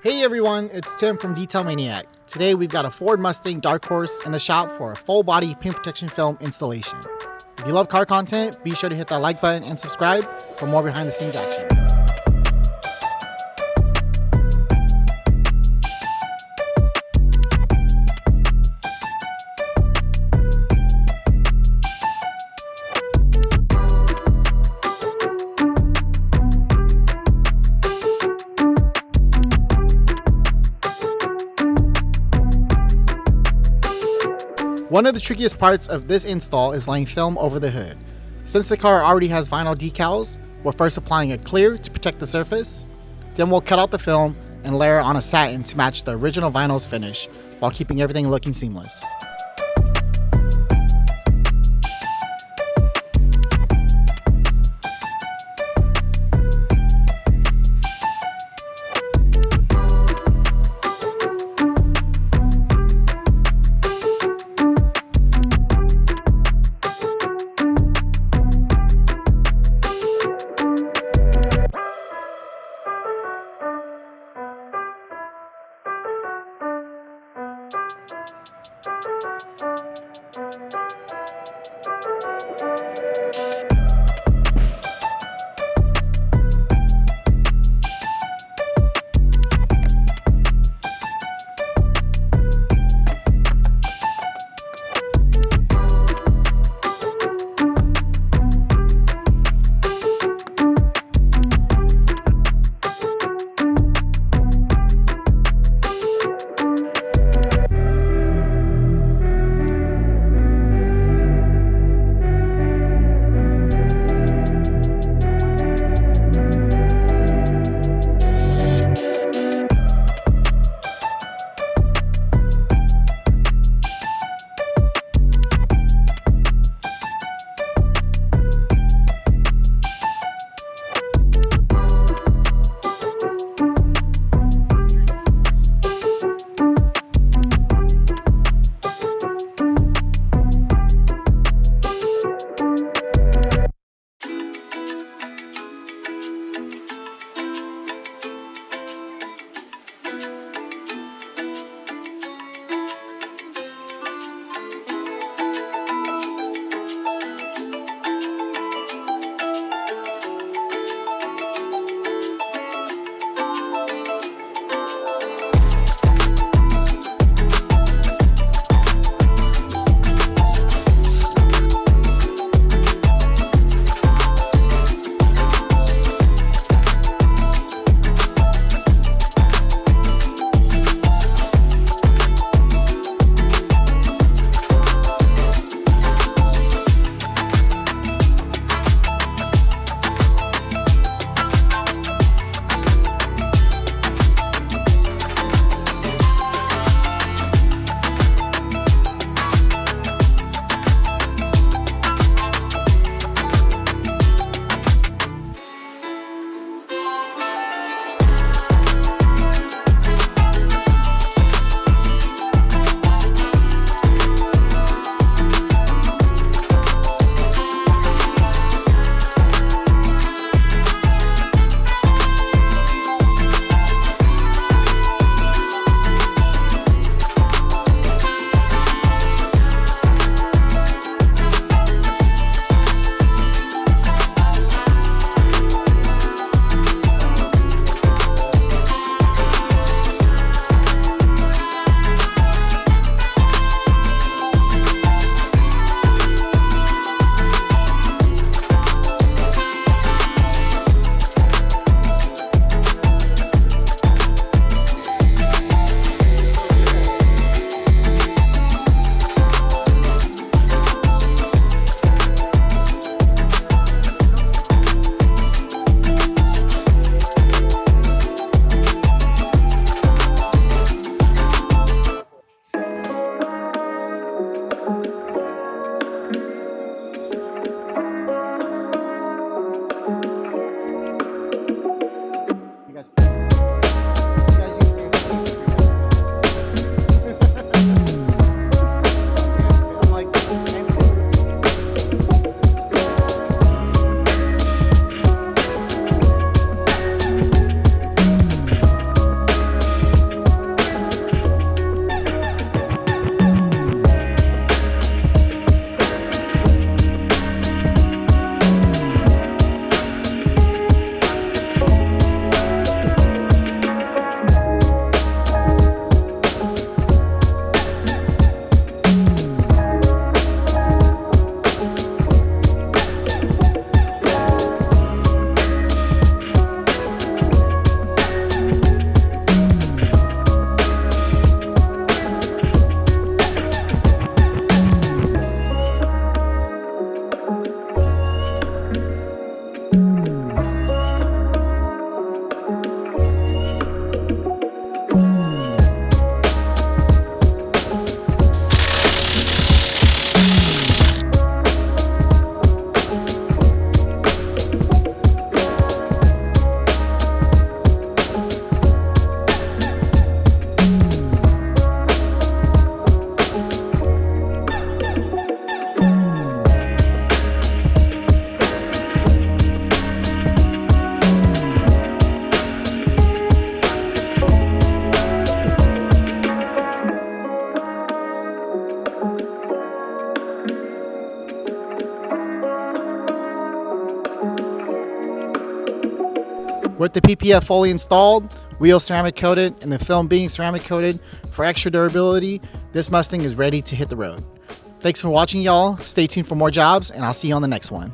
Hey everyone, it's Tim from Detail Maniac. Today we've got a Ford Mustang Dark Horse in the shop for a full body paint protection film installation. If you love car content, be sure to hit that like button and subscribe for more behind the scenes action. One of the trickiest parts of this install is laying film over the hood. Since the car already has vinyl decals, we're first applying a clear to protect the surface. Then we'll cut out the film and layer on a satin to match the original vinyl's finish while keeping everything looking seamless. With the PPF fully installed, wheels ceramic coated, and the film being ceramic coated for extra durability, this Mustang is ready to hit the road. Thanks for watching, y'all. Stay tuned for more jobs, and I'll see you on the next one.